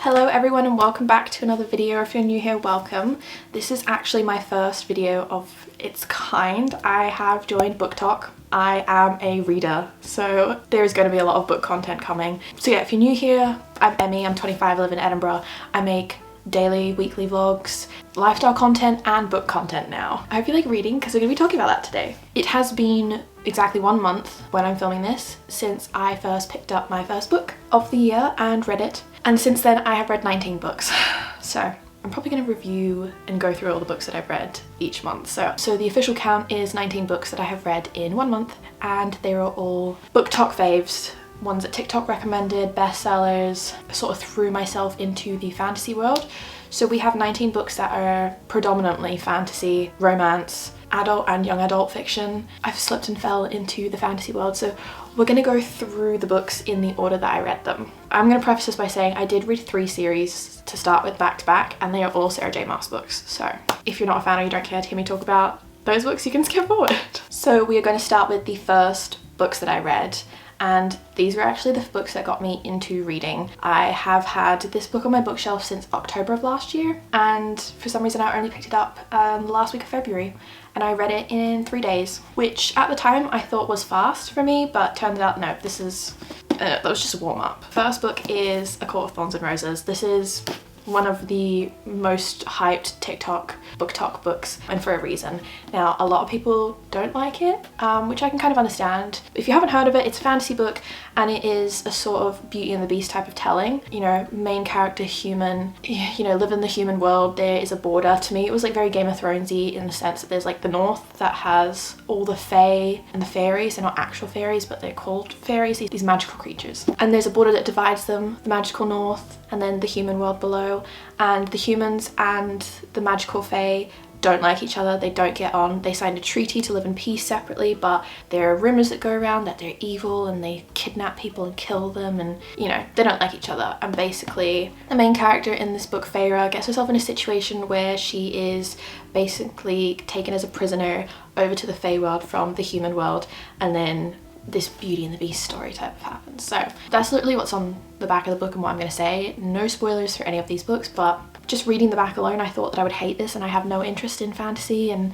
Hello everyone and welcome back to another video. If you're new here, welcome. This is actually my first video of its kind. I have joined BookTok. I am a reader, so there's going to be a lot of book content coming. So yeah, if you're new here, I'm Emmy, I'm 25, I live in Edinburgh. I make daily, weekly vlogs, lifestyle content and book content now. I hope you like reading because we're going to be talking about that today. It has been exactly 1 month when I'm filming this since I first picked up my first book of the year and read it. And since then I have read 19 books. So I'm probably going to review and go through all the books that I've read each month. So the official count is 19 books that I have read in 1 month, and they are all BookTok faves. Ones that TikTok recommended, bestsellers. I sort of threw myself into the fantasy world. So we have 19 books that are predominantly fantasy, romance, adult and young adult fiction. I've slipped and fell into the fantasy world, so we're going to go through the books in the order that I read them. I'm going to preface this by saying I did read 3 series to start with back to back, and they are all Sarah J Maas books. So if you're not a fan or you don't care to hear me talk about those books, you can skip forward. So we are going to start with the first books that I read. And these were actually the books that got me into reading. I have had this book on my bookshelf since October of last year, and for some reason I only picked it up the last week of February, and I read it in 3 days, which at the time I thought was fast for me, but turns out no, that was just a warm-up. First book is A Court of Thorns and Roses. This is one of the most hyped TikTok BookTok books, and for a reason. Now, a lot of people don't like it, which I can kind of understand. If you haven't heard of it, it's a fantasy book and it is a sort of Beauty and the Beast type of telling. You know, main character human, you know, live in the human world. There is a border. To me, it was like very Game of Thronesy in the sense that there's like the north that has all the fae and the fairies. They're not actual fairies, but they're called fairies, these magical creatures. And there's a border that divides them, the magical north and then the human world below. And the humans and the magical fae don't like each other, they don't get on. They signed a treaty to live in peace separately, but there are rumors that go around that they're evil and they kidnap people and kill them, and you know, they don't like each other. And basically the main character in this book, Feyre, gets herself in a situation where she is basically taken as a prisoner over to the fae world from the human world, and then this Beauty and the Beast story type of happens. So that's literally what's on the back of the book and what I'm going to say. No spoilers for any of these books, but just reading the back alone I thought that I would hate this, and I have no interest in fantasy and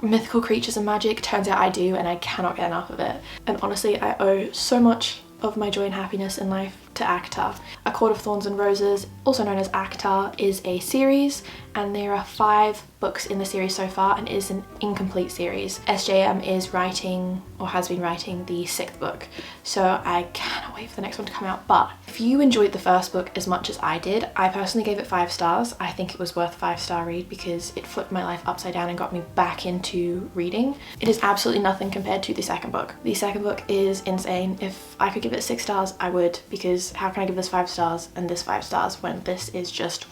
mythical creatures and magic. Turns out I do, and I cannot get enough of it. And honestly, I owe so much of my joy and happiness in life to ACOTAR. A Court of Thorns and Roses, also known as ACOTAR, is a series, and there are 5 books in the series so far, and it is an incomplete series. SJM is writing, or has been writing, the 6th book, so I cannot wait for the next one to come out. But if you enjoyed the first book as much as I did, I personally gave it 5 stars. I think it was worth a 5-star read because it flipped my life upside down and got me back into reading. It is absolutely nothing compared to the second book. The second book is insane. If I could give it 6 stars, I would, because how can I give this 5 stars and this 5 stars when this is just...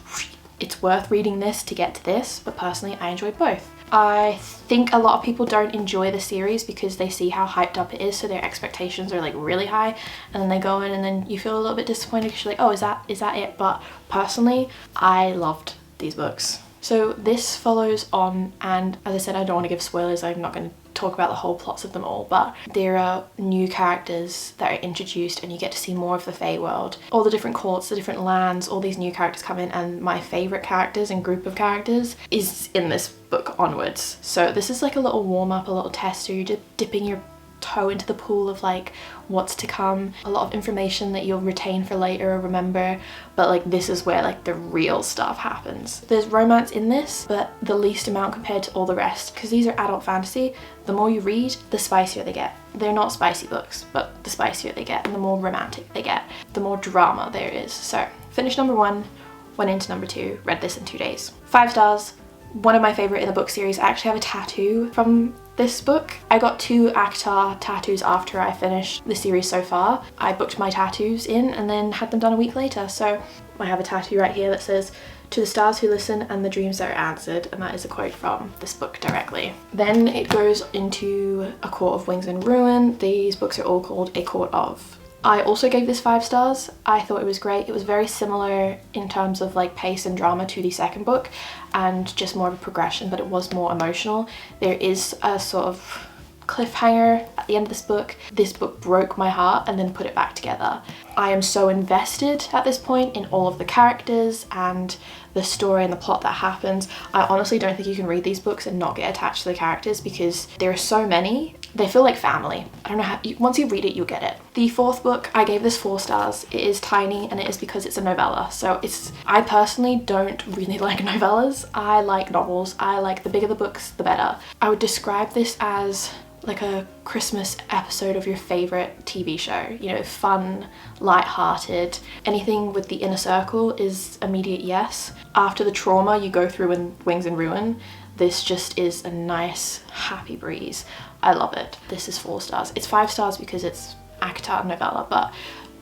It's worth reading this to get to this, but personally I enjoyed both. I think a lot of people don't enjoy the series because they see how hyped up it is, so their expectations are like really high, and then they go in and then you feel a little bit disappointed because you're like, oh, is that it? But personally, I loved these books. So this follows on, and as I said, I don't want to give spoilers, I'm not going to talk about the whole plots of them all, but there are new characters that are introduced and you get to see more of the Fae world. All the different courts, the different lands, all these new characters come in, and my favourite characters and group of characters is in this book onwards. So this is like a little warm-up, a little tester. You're just dipping your toe into the pool of like what's to come, a lot of information that you'll retain for later or remember, but like this is where like the real stuff happens. There's romance in this, but the least amount compared to all the rest, because these are adult fantasy. The more you read, the spicier they get. They're not spicy books, but the spicier they get and the more romantic they get, the more drama there is. So finished number 1, went into number 2, read this in 2 days. 5 stars. One of my favourite in the book series. I actually have a tattoo from this book. I got 2 ACOTAR tattoos after I finished the series so far. I booked my tattoos in and then had them done a week later. So I have a tattoo right here that says, "To the stars who listen and the dreams that are answered," and that is a quote from this book directly. Then it goes into A Court of Wings and Ruin. These books are all called A Court of. I also gave this 5 stars. I thought it was great. It was very similar in terms of like pace and drama to the second book, and just more of a progression, but it was more emotional. There is a sort of cliffhanger at the end of this book. This book broke my heart and then put it back together. I am so invested at this point in all of the characters and the story and the plot that happens. I honestly don't think you can read these books and not get attached to the characters because there are so many. They feel like family. I don't know how, once you read it, you'll get it. The fourth book, I gave this 4 stars. It is tiny and it is because it's a novella. So I personally don't really like novellas. I like novels. I like the bigger the books, the better. I would describe this as like a Christmas episode of your favorite TV show, you know, fun, light-hearted. Anything with the inner circle is immediate yes. After the trauma you go through in Wings and Ruin, this just is a nice, happy breeze. I love it. This is 4 stars. It's 5 stars because it's ACOTAR novella, but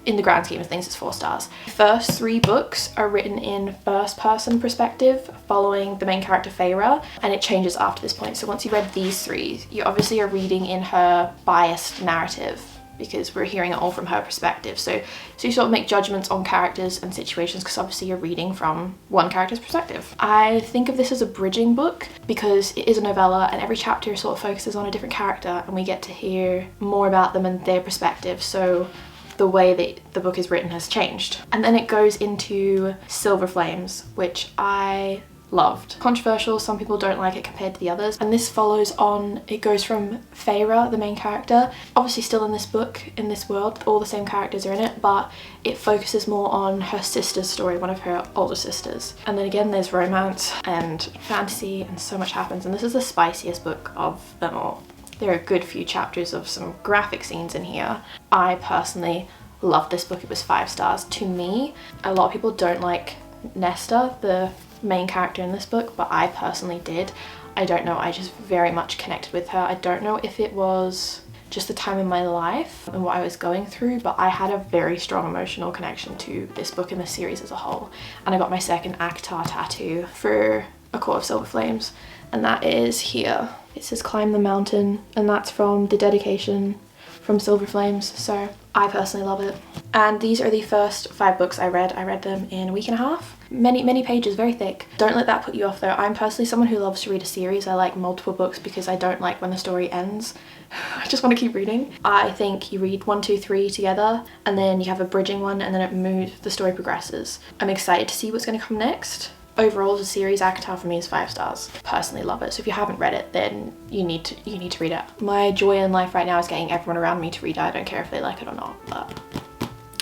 in the grand scheme of things, it's 4 stars. The first 3 books are written in first-person perspective, following the main character Feyre, and it changes after this point. So once you read these 3, you obviously are reading in her biased narrative because we're hearing it all from her perspective. So you sort of make judgments on characters and situations because obviously you're reading from one character's perspective. I think of this as a bridging book because it is a novella and every chapter sort of focuses on a different character and we get to hear more about them and their perspective. So the way that the book is written has changed. And then it goes into Silver Flames, which I loved. Controversial, some people don't like it compared to the others. And this follows on, it goes from Feyre, the main character, obviously still in this book, in this world, all the same characters are in it, but it focuses more on her sister's story, one of her older sisters. And then again, there's romance and fantasy and so much happens. And this is the spiciest book of them all. There are a good few chapters of some graphic scenes in here. I personally love this book. It was 5 stars. To me, a lot of people don't like Nesta, the main character in this book, but I personally did. I don't know, I just very much connected with her. I don't know if it was just the time in my life and what I was going through, but I had a very strong emotional connection to this book and the series as a whole. And I got my second ACOTAR tattoo for A Court of Silver Flames, and that is here. It says Climb the Mountain, and that's from the dedication from Silver Flames, so I personally love it. And these are the first 5 books I read. I read them in a week and a half. Many pages, very thick. Don't let that put you off though. I'm personally someone who loves to read a series. I like multiple books because I don't like when the story ends. I just want to keep reading. I think you read 1, 2, 3 together and then you have a bridging one and then it moves, the story progresses. I'm excited to see what's going to come next. Overall, the series ACOTAR for me is 5 stars. Personally love it. So if you haven't read it, then you need to read it. My joy in life right now is getting everyone around me to read it. I don't care if they like it or not, but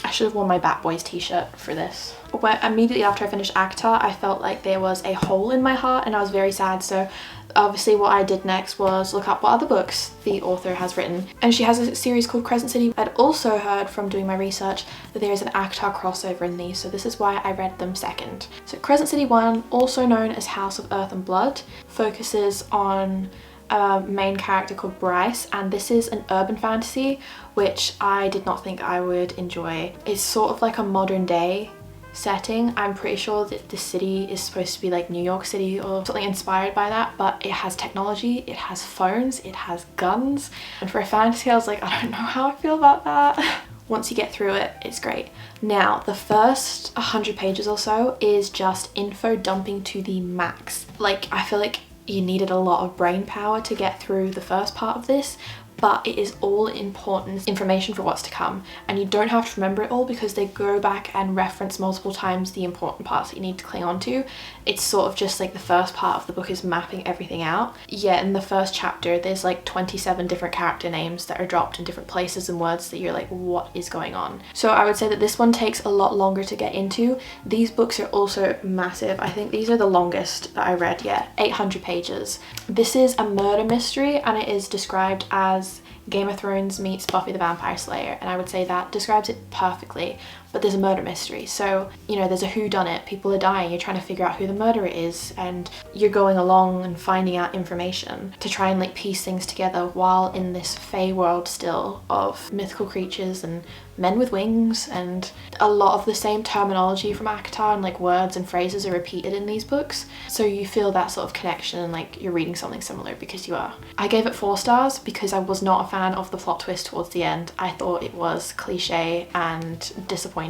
I should have worn my Bat Boys t-shirt for this. Immediately after I finished ACOTAR, I felt like there was a hole in my heart and I was very sad. So obviously what I did next was look up what other books the author has written. And she has a series called Crescent City. I'd also heard from doing my research that there is an ACOTAR crossover in these, so this is why I read them second. So Crescent City 1, also known as House of Earth and Blood, focuses on a main character called Bryce, and this is an urban fantasy which I did not think I would enjoy. It's sort of like a modern day setting. I'm pretty sure that the city is supposed to be like New York City or something inspired by that, but it has technology, it has phones, it has guns, and for a fantasy I was like, I don't know how I feel about that. Once you get through it, it's great. Now, the first 100 pages or so is just info dumping to the max. Like, I feel like you needed a lot of brain power to get through the first part of this, but it is all important information for what's to come, and you don't have to remember it all because they go back and reference multiple times the important parts that you need to cling on to. It's sort of just like the first part of the book is mapping everything out. Yeah, in the first chapter there's like 27 different character names that are dropped in different places and words that you're like, what is going on? So I would say that this one takes a lot longer to get into. These books are also massive. I think these are the longest that I read yet, 800 pages. This is a murder mystery and it is described as Game of Thrones meets Buffy the Vampire Slayer, and I would say that describes it perfectly. But there's a murder mystery, so you know, there's a whodunit, people are dying, you're trying to figure out who the murderer is, and you're going along and finding out information to try and like piece things together while in this fae world still of mythical creatures and men with wings, and a lot of the same terminology from ACOTAR and like words and phrases are repeated in these books, so you feel that sort of connection and like you're reading something similar because you are. I gave it 4 stars because I was not a fan of the plot twist towards the end. I thought it was cliche and disappointing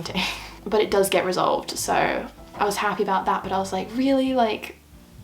but it does get resolved, so I was happy about that. But I was like, really, like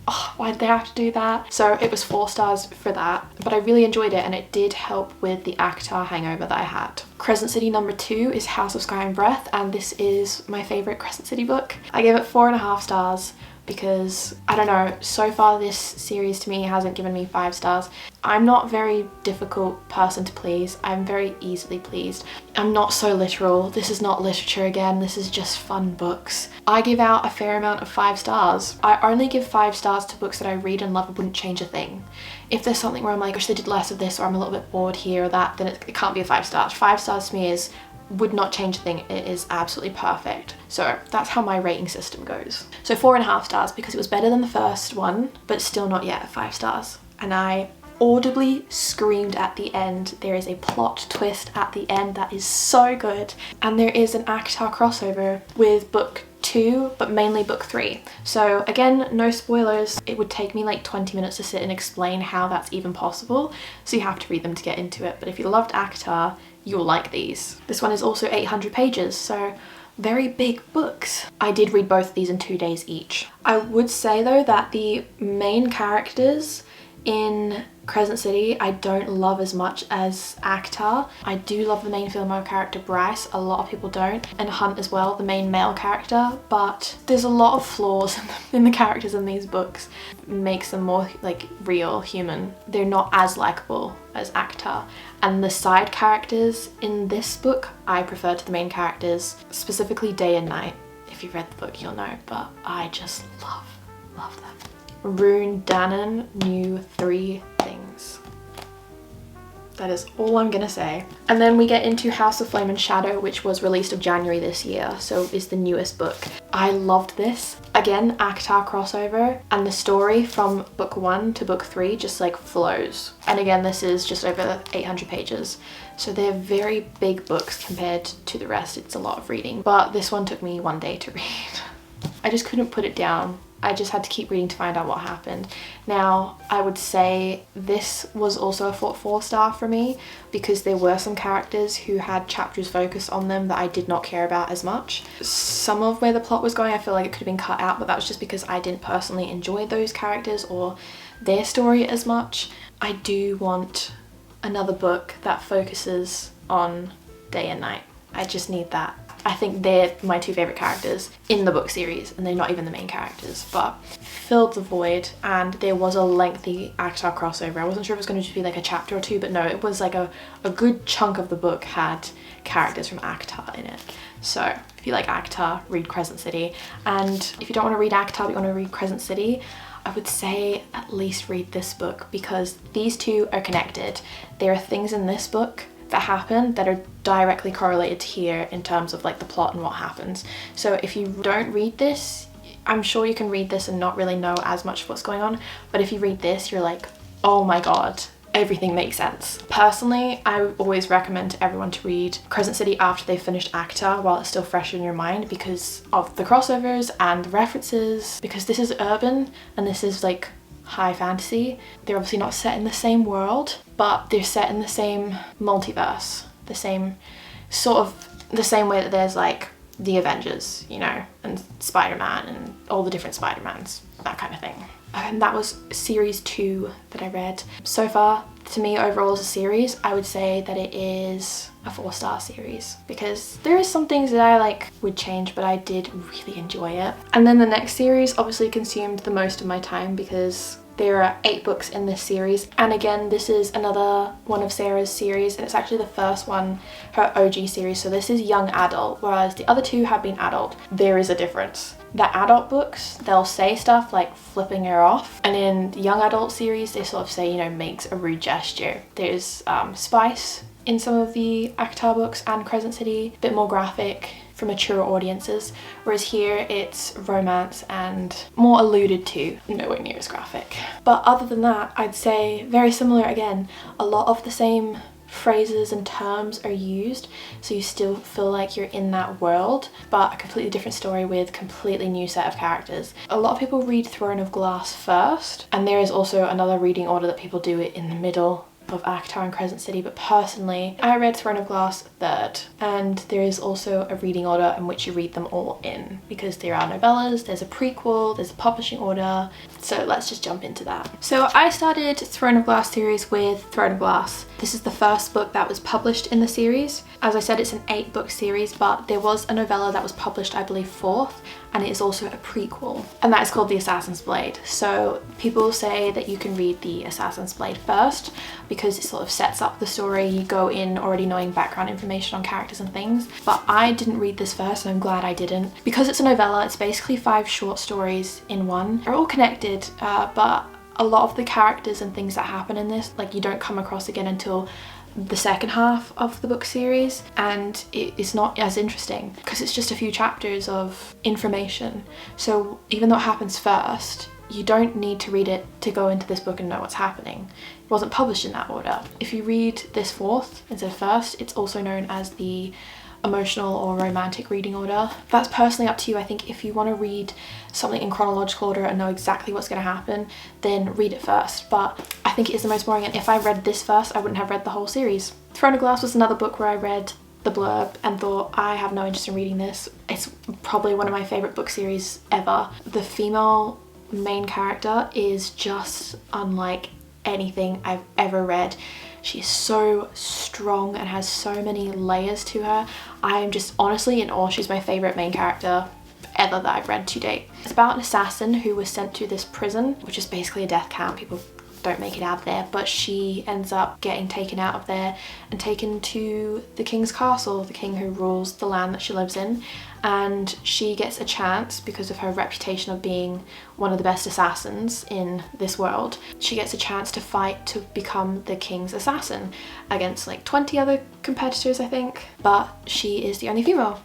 Oh, why did they have to do that? So it was 4 stars for that, but I really enjoyed it and it did help with the ACOTAR hangover that I had. Crescent City number 2 is House of Sky and Breath, and this is my favourite Crescent City book. I gave it 4.5 stars because, I don't know, so far this series to me hasn't given me 5 stars. I'm not a very difficult person to please. I'm very easily pleased. I'm not so literal. This is not literature again. This is just fun books. I give out a fair amount of 5 stars. I only give 5 stars to books that I read and love and wouldn't change a thing. If there's something where I'm like, I wish they did less of this, or I'm a little bit bored here or that, then it can't be a 5 stars. 5 stars to me is would not change a thing. It is absolutely perfect. So that's how my rating system goes. So 4.5 stars because it was better than the first one, but still not yet 5 stars. And I audibly screamed at the end. There is a plot twist at the end that is so good. And there is an ACOTAR crossover with book 2, but mainly book 3. So again, no spoilers. It would take me like 20 minutes to sit and explain how that's even possible. So you have to read them to get into it. But if you loved ACOTAR, you'll like these. This one is also 800 pages, so very big books. I did read both of these in 2 days each. I would say though that the main characters in Crescent City I don't love as much as ACOTAR. I do love the main female character Bryce, a lot of people don't, and Hunt as well, the main male character, but there's a lot of flaws in the characters in these books. It makes them more like real, human. They're not as likable as ACOTAR. And the side characters in this book I prefer to the main characters, specifically Day and Night. If you've read the book you'll know, but I just love them. Rune Dannon knew 3 things. That is all I'm gonna say. And then we get into House of Flame and Shadow, which was released of January this year, so is the newest book. I loved this. Again, ACOTAR crossover, and the story from book 1 to book 3 just like flows. And again, this is just over 800 pages. So they're very big books compared to the rest. It's a lot of reading, but this one took me 1 day to read. I just couldn't put it down. I just had to keep reading to find out what happened. Now, I would say this was also a 4 star for me because there were some characters who had chapters focused on them that I did not care about as much. Some of where the plot was going, I feel like it could have been cut out, but that was just because I didn't personally enjoy those characters or their story as much. I do want another book that focuses on Day and Night. I just need that. I think they're my 2 favourite characters in the book series, and they're not even the main characters, but filled the void. And there was a lengthy ACOTAR crossover. I wasn't sure if it was going to just be like a chapter or 2, but no, it was like a good chunk of the book had characters from ACOTAR in it. So if you like ACOTAR, read Crescent City. And if you don't want to read ACOTAR but you want to read Crescent City, I would say at least read this book because these 2 are connected. There are things in this book that happen that are directly correlated to here in terms of like the plot and what happens. So if you don't read this, I'm sure you can read this and not really know as much of what's going on, but if you read this you're like, oh my god, everything makes sense. Personally, I always recommend to everyone to read Crescent City after they've finished ACOTAR while it's still fresh in your mind because of the crossovers and the references, because this is urban and this is like high fantasy. They're obviously not set in the same world, but they're set in the same multiverse, the same sort of, the same way that there's like the Avengers, you know, and Spider-Man and all the different Spider-Mans, that kind of thing. And that was series 2 that I read. So far, to me overall as a series, I would say that it is a 4-star series because there is some things that I like would change, but I did really enjoy it. And then the next series obviously consumed the most of my time because there are 8 books in this series, and again this is another one of Sarah's series, and it's actually the first one, her OG series, so this is young adult, whereas the other 2 have been adult. There is a difference. The adult books, they'll say stuff like flipping her off, and in the young adult series they sort of say, you know, makes a rude gesture. There's spice in some of the ACOTAR books and Crescent City, a bit more graphic for mature audiences, whereas here it's romance and more alluded to, nowhere near as graphic. But other than that, I'd say very similar again. A lot of the same phrases and terms are used, so you still feel like you're in that world, but a completely different story with completely new set of characters. A lot of people read Throne of Glass first, and there is also another reading order that people do it in the middle of Akatar and Crescent City, but personally I read Throne of Glass third, and there is also a reading order in which you read them all in, because there are novellas, there's a prequel, there's a publishing order. So let's just jump into that. So I started Throne of Glass series with Throne of Glass. This is the first book that was published in the series. As I said, it's an 8-book series, but there was a novella that was published, I believe, 4th, and it is also a prequel, and that is called The Assassin's Blade. So people say that you can read The Assassin's Blade first because it sort of sets up the story. You go in already knowing background information on characters and things, but I didn't read this first, and I'm glad I didn't. Because it's a novella, it's basically 5 short stories in one. They're all connected, but a lot of the characters and things that happen in this, like, you don't come across again until the second half of the book series, and it is not as interesting because it's just a few chapters of information. So even though it happens first, you don't need to read it to go into this book and know what's happening. It wasn't published in that order. If you read this 4th instead of 1st, it's also known as the emotional or romantic reading order. That's personally up to you. I think if you want to read something in chronological order and know exactly what's going to happen, then read it first. But I think it is the most boring, and if I read this first, I wouldn't have read the whole series. Throne of Glass was another book where I read the blurb and thought, I have no interest in reading this. It's probably one of my favourite book series ever. The female main character is just unlike anything I've ever read. She is so strong and has so many layers to her. I am just honestly in awe. She's my favourite main character ever that I've read to date. It's about an assassin who was sent to this prison, which is basically a death camp. People don't make it out of there, but she ends up getting taken out of there and taken to the king's castle, the king who rules the land that she lives in, and she gets a chance because of her reputation of being one of the best assassins in this world. She gets a chance to fight to become the king's assassin against like 20 other competitors, I think, but she is the only female.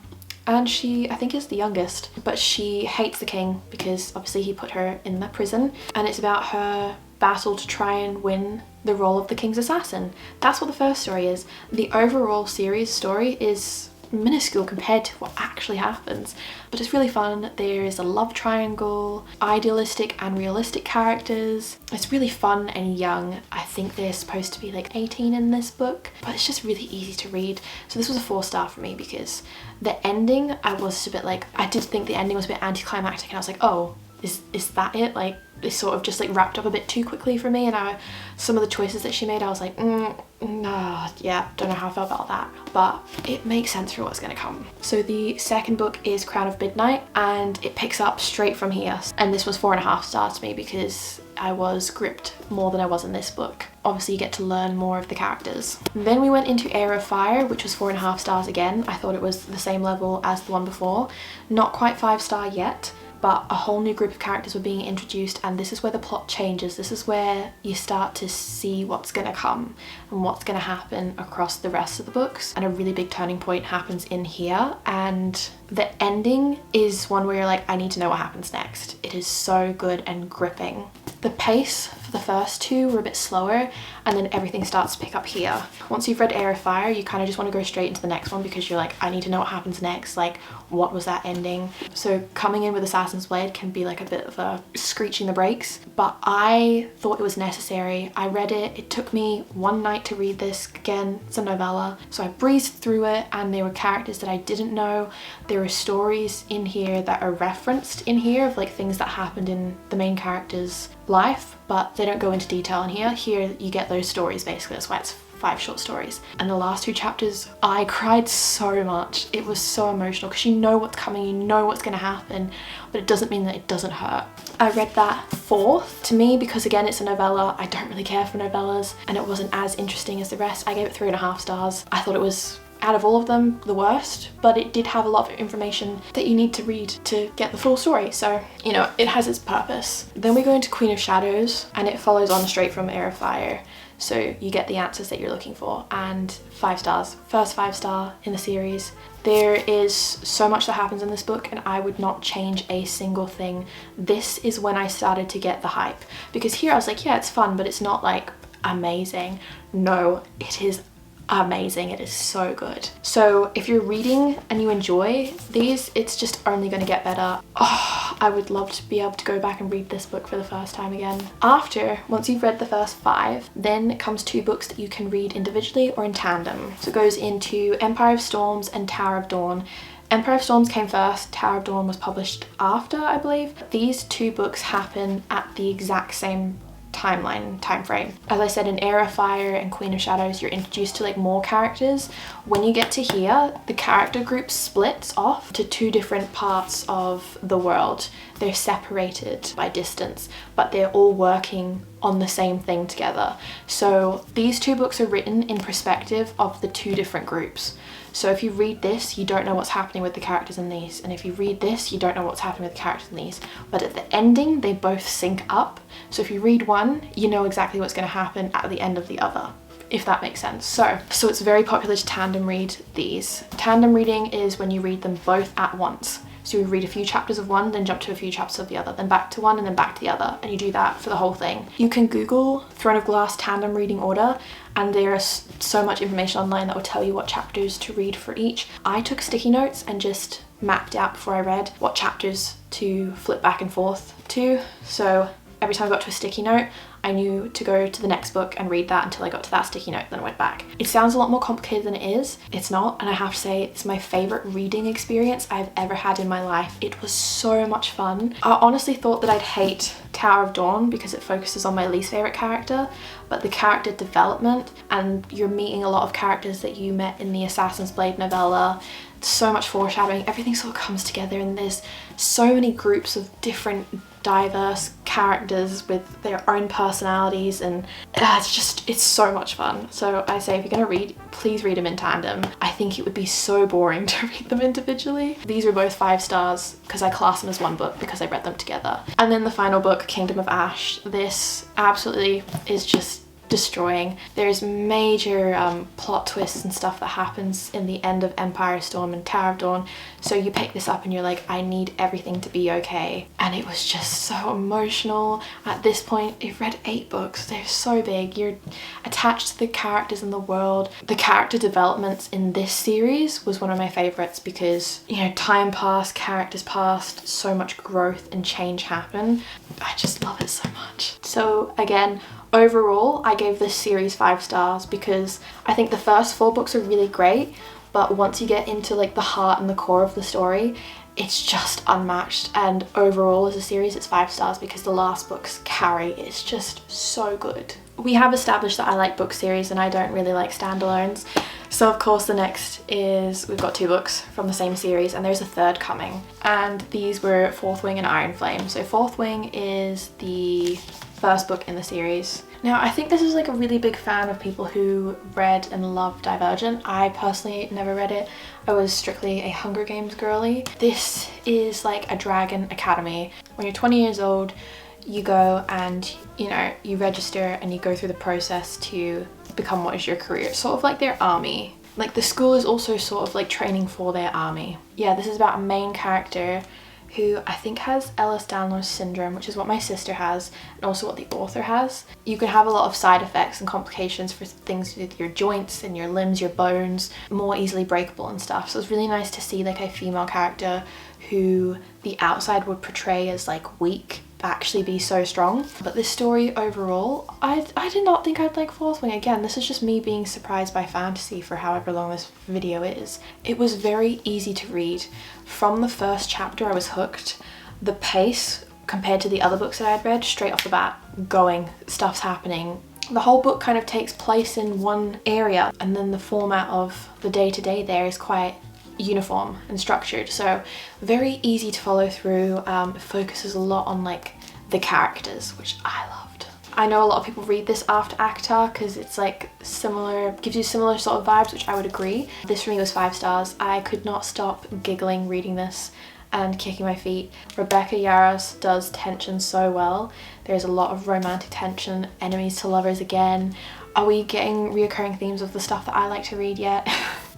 And she, I think, is the youngest, but she hates the king because obviously he put her in the prison, and it's about her battle to try and win the role of the king's assassin. That's what the first story is. The overall series story is minuscule compared to what actually happens, but it's really fun. There is a love triangle, idealistic and realistic characters. It's really fun and young. I think they're supposed to be like 18 in this book, but it's just really easy to read. So this was a 4-star for me because the ending, I was a bit like, I did think the ending was a bit anticlimactic, and I was like, oh, is that it? Like, it sort of just like wrapped up a bit too quickly for me, and some of the choices that she made, I was like, nah, yeah, don't know how I felt about that, but it makes sense for what's gonna come. So the second book is Crown of Midnight, and it picks up straight from here, and this was 4.5 stars to me because I was gripped more than I was in this book. Obviously you get to learn more of the characters. Then we went into Heir of Fire, which was 4.5 stars again. I thought it was the same level as the one before. Not quite 5-star yet, but a whole new group of characters were being introduced, and this is where the plot changes. This is where you start to see what's gonna come and what's gonna happen across the rest of the books, and a really big turning point happens in here, and the ending is one where you're like, I need to know what happens next. It is so good and gripping. The pace for the first 2 were a bit slower, and then everything starts to pick up here. Once you've read Heir of Fire, you kind of just want to go straight into the next one because you're like, I need to know what happens next, like what was that ending? So coming in with Assassin's Blade can be like a bit of a screeching the brakes, but I thought it was necessary. I read it, it took me one night to read this. Again, it's a novella, so I breezed through it, and there were characters that I didn't know. There are stories in here that are referenced in here of like things that happened in the main character's life, but they don't go into detail in here. Here you get those stories basically. That's why it's 5 short stories. And the last 2 chapters, I cried so much. It was so emotional because you know what's coming, you know what's going to happen, but it doesn't mean that it doesn't hurt. I read that 4th. To me, because again it's a novella, I don't really care for novellas, and it wasn't as interesting as the rest. I gave it 3.5 stars. I thought it was, out of all of them, the worst, but it did have a lot of information that you need to read to get the full story, so you know, it has its purpose. Then we go into Queen of Shadows, and it follows on straight from Heir of Fire, so you get the answers that you're looking for, and 5 stars. First 5-star in the series. There is so much that happens in this book, and I would not change a single thing. This is when I started to get the hype, because here I was like, yeah, it's fun, but it's not like amazing. No, it is amazing. It is so good. So if you're reading and you enjoy these, it's just only going to get better. Oh, I would love to be able to go back and read this book for the first time again. Once you've read the first 5, then it comes 2 books that you can read individually or in tandem. So it goes into Empire of Storms and Tower of Dawn. Empire of Storms came first, Tower of Dawn was published after, I believe. These 2 books happen at the exact same time frame. As I said, in Heir of Fire and Queen of Shadows, you're introduced to like more characters. When you get to here, the character group splits off to 2 different parts of the world. They're separated by distance, but they're all working on the same thing together. So these 2 books are written in perspective of the 2 different groups. So if you read this, you don't know what's happening with the characters in these. And if you read this, you don't know what's happening with the characters in these. But at the ending, they both sync up. So if you read one, you know exactly what's going to happen at the end of the other, if that makes sense. So it's very popular to tandem read these. Tandem reading is when you read them both at once. So you read a few chapters of one, then jump to a few chapters of the other, then back to one, and then back to the other, and you do that for the whole thing. You can Google Throne of Glass tandem reading order, and there is so much information online that will tell you what chapters to read for each. I took sticky notes and just mapped out before I read what chapters to flip back and forth to. So every time I got to a sticky note, I knew to go to the next book and read that until I got to that sticky note, then I went back. It sounds a lot more complicated than it is. It's not, and I have to say it's my favorite reading experience I've ever had in my life. It was so much fun. I honestly thought that I'd hate Tower of Dawn because it focuses on my least favorite character, but the character development, and you're meeting a lot of characters that you met in the Assassin's Blade novella, so much foreshadowing, everything sort of comes together, and there's so many groups of different diverse characters with their own personalities, and it's so much fun. So I say, if you're gonna read, please read them in tandem. I think it would be so boring to read them individually. These were both 5 stars because I class them as one book because I read them together. And then the final book, Kingdom of Ash, this absolutely is just destroying. There's major plot twists and stuff that happens in the end of Empire of Storm and Tower of Dawn, so you pick this up and you're like, I need everything to be okay. And it was just so emotional. At this point, you've read 8 books, they're so big, you're attached to the characters in the world. The character developments in this series was one of my favorites because, you know, time passed, characters passed, so much growth and change happened. I just love it so much. So again, overall, I gave this series 5 stars because I think the first 4 books are really great, but once you get into like the heart and the core of the story, it's just unmatched. And overall as a series, it's 5 stars because the last books carry. It's just so good. We have established that I like book series and I don't really like standalones. So of course the next is, we've got 2 books from the same series and there's a 3rd coming. And these were Fourth Wing and Iron Flame. So Fourth Wing is the first book in the series. Now I think this is like a really big fan of people who read and love Divergent. I personally never read it. I was strictly a Hunger Games girly. This is like a dragon academy. When you're 20 years old, you go and, you know, you register and you go through the process to become what is your career. It's sort of like their army. Like the school is also sort of like training for their army. Yeah, this is about a main character who I think has Ehlers-Danlos syndrome, which is what my sister has and also what the author has. You can have a lot of side effects and complications for things with your joints and your limbs, your bones, more easily breakable and stuff. So it's really nice to see like a female character who the outside would portray as like weak actually be so strong. But this story overall, I did not think I'd like Fourth Wing. Again, this is just me being surprised by fantasy for however long this video is. It was very easy to read. From the first chapter I was hooked. The pace compared to the other books that I'd read, straight off the bat, going, stuff's happening. The whole book kind of takes place in one area, and then the format of the day-to-day there is quite uniform and structured, so very easy to follow through. It focuses a lot on like the characters, which I loved. I know a lot of people read this after ACOTAR because it's like similar, gives you similar sort of vibes, which I would agree. This for me was 5 stars. I could not stop giggling reading this and kicking my feet. Rebecca Yarros does tension so well. There's a lot of romantic tension, enemies to lovers again. Are we getting reoccurring themes of the stuff that I like to read yet?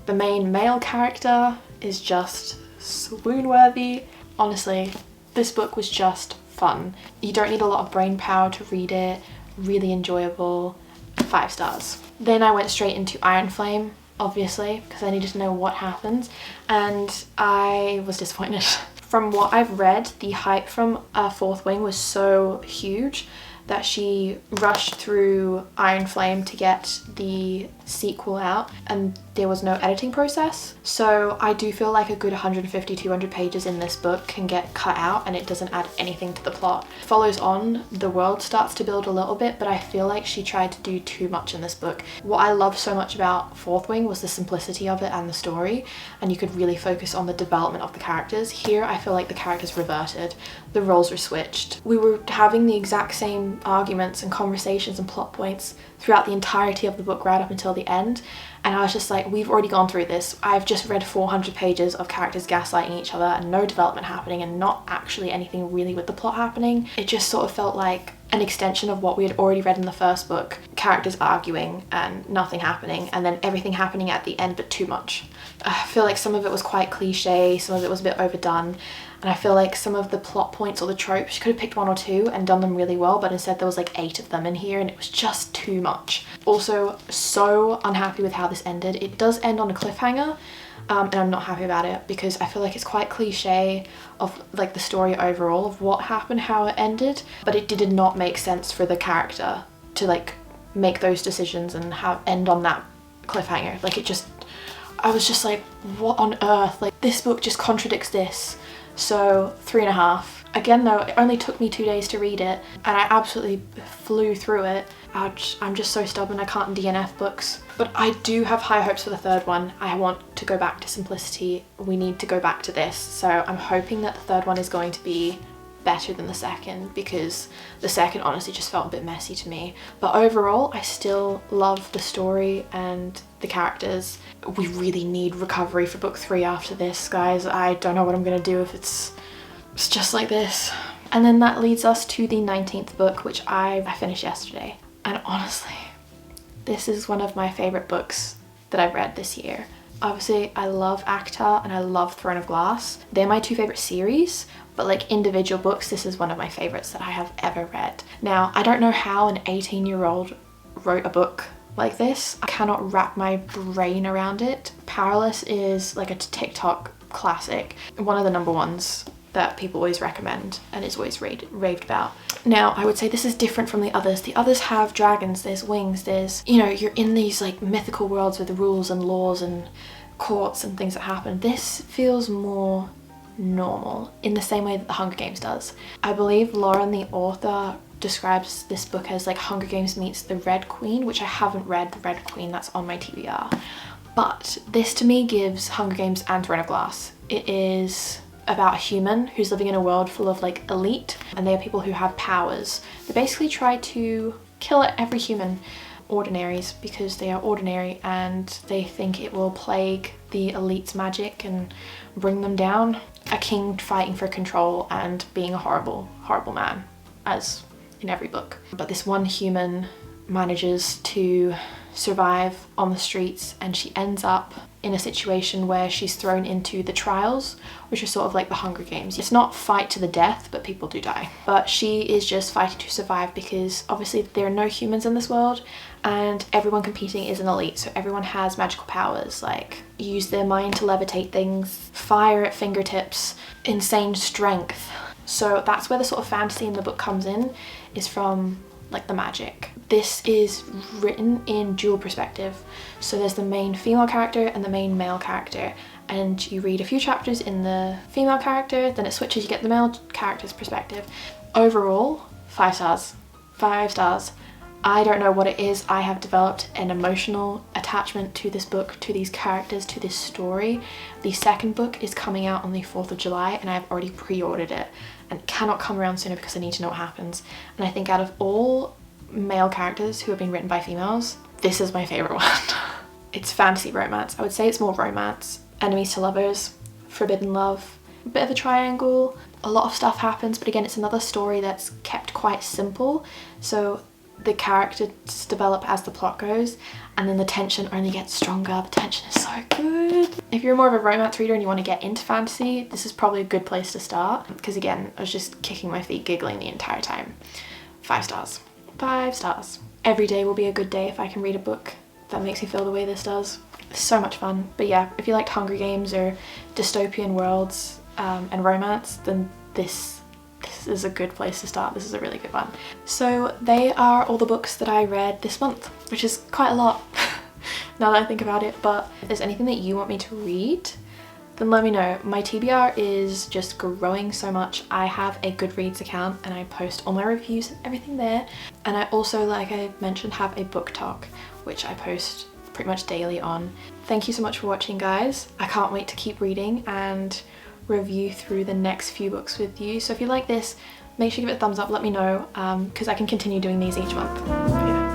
The main male character is just swoon-worthy. Honestly, this book was just fun. You don't need a lot of brain power to read it. Really enjoyable. 5 stars. Then I went straight into Iron Flame, obviously, because I needed to know what happens, and I was disappointed. From what I've read, the hype from Fourth Wing was so huge that she rushed through Iron Flame to get the sequel out, and there was no editing process. So I do feel like a good 150-200 pages in this book can get cut out and it doesn't add anything to the plot. It follows on, the world starts to build a little bit, but I feel like she tried to do too much in this book. What I loved so much about Fourth Wing was the simplicity of it and the story, and you could really focus on the development of the characters. Here I feel like the characters reverted, the roles were switched. We were having the exact same arguments and conversations and plot points throughout the entirety of the book right up until the end, and I was just like, we've already gone through this. I've just read 400 pages of characters gaslighting each other and no development happening and not actually anything really with the plot happening. It just sort of felt like an extension of what we had already read in the first book. Characters arguing and nothing happening, and then everything happening at the end but too much. I feel like some of it was quite cliche, some of it was a bit overdone, and I feel like some of the plot points or the tropes, she could have picked 1 or 2 and done them really well, but instead there was like 8 of them in here and it was just too much. Also, so unhappy with how this ended. It does end on a cliffhanger, and I'm not happy about it because I feel like it's quite cliche of like the story overall of what happened, how it ended, but it did not make sense for the character to like make those decisions and end on that cliffhanger. Like, it just, I was just like, what on earth? Like, this book just contradicts this. So 3.5. Again though, it only took me 2 days to read it and I absolutely flew through it. I'm just so stubborn, I can't DNF books. But I do have high hopes for the third one. I want to go back to simplicity. We need to go back to this. So I'm hoping that the third one is going to be better than the second, because the second honestly just felt a bit messy to me. But overall, I still love the story and the characters. We really need recovery for book 3 after this, guys. I don't know what I'm gonna do if it's just like this. And then that leads us to the 19th book, which I finished yesterday. And honestly, this is one of my favorite books that I've read this year. Obviously, I love ACOTAR and I love Throne of Glass. They're my 2 favorite series, but like individual books, this is one of my favorites that I have ever read. Now, I don't know how an 18-year-old wrote a book like this. I cannot wrap my brain around it. Powerless is like a TikTok classic, one of the number ones that people always recommend and is always raved about. Now, I would say this is different from the others. The others have dragons, there's wings, there's, you know, you're in these like mythical worlds with rules and laws and courts and things that happen. This feels more normal in the same way that the Hunger Games does. I believe Lauren, the author, describes this book as like Hunger Games meets the Red Queen, which I haven't read the Red Queen, that's on my TBR. But this to me gives Hunger Games and Throne of Glass. It is about a human who's living in a world full of like elite, and they are people who have powers. They basically try to kill every human, ordinaries, because they are ordinary and they think it will plague the elite's magic and bring them down. A king fighting for control and being a horrible, horrible man, as in every book. But this one human manages to survive on the streets, and she ends up in a situation where she's thrown into the trials, which are sort of like the Hunger Games. It's not fight to the death, but people do die. But she is just fighting to survive because obviously there are no humans in this world and everyone competing is an elite, so everyone has magical powers, like use their mind to levitate things, fire at fingertips, insane strength. So that's where the sort of fantasy in the book comes in, is from like the magic. This is written in dual perspective. So there's the main female character and the main male character, and you read a few chapters in the female character, then it switches, you get the male character's perspective. Overall, 5 stars. 5 stars. I don't know what it is. I have developed an emotional attachment to this book, to these characters, to this story. The second book is coming out on the 4th of July and I've already pre-ordered it, and it cannot come around sooner because I need to know what happens. And I think out of all male characters who have been written by females, this is my favorite one. It's fantasy romance. I would say it's more romance. Enemies to lovers, forbidden love, a bit of a triangle. A lot of stuff happens, but again, it's another story that's kept quite simple. So the characters develop as the plot goes, and then the tension only gets stronger. The tension is so good. If you're more of a romance reader and you want to get into fantasy, this is probably a good place to start, because again, I was just kicking my feet, giggling the entire time. 5 stars. 5 stars. Every day will be a good day if I can read a book that makes me feel the way this does. It's so much fun. But yeah, if you liked Hunger Games or dystopian worlds, and romance, then this is a good place to start. This is a really good one. So they are all the books that I read this month, which is quite a lot now that I think about it. But if there's anything that you want me to read, then let me know. My TBR is just growing so much. I have a Goodreads account and I post all my reviews and everything there. And I also, like I mentioned, have a booktok, which I post pretty much daily on. Thank you so much for watching, guys. I can't wait to keep reading and review through the next few books with you. So if you like this, make sure you give it a thumbs up, let me know, because I can continue doing these each month. Yeah.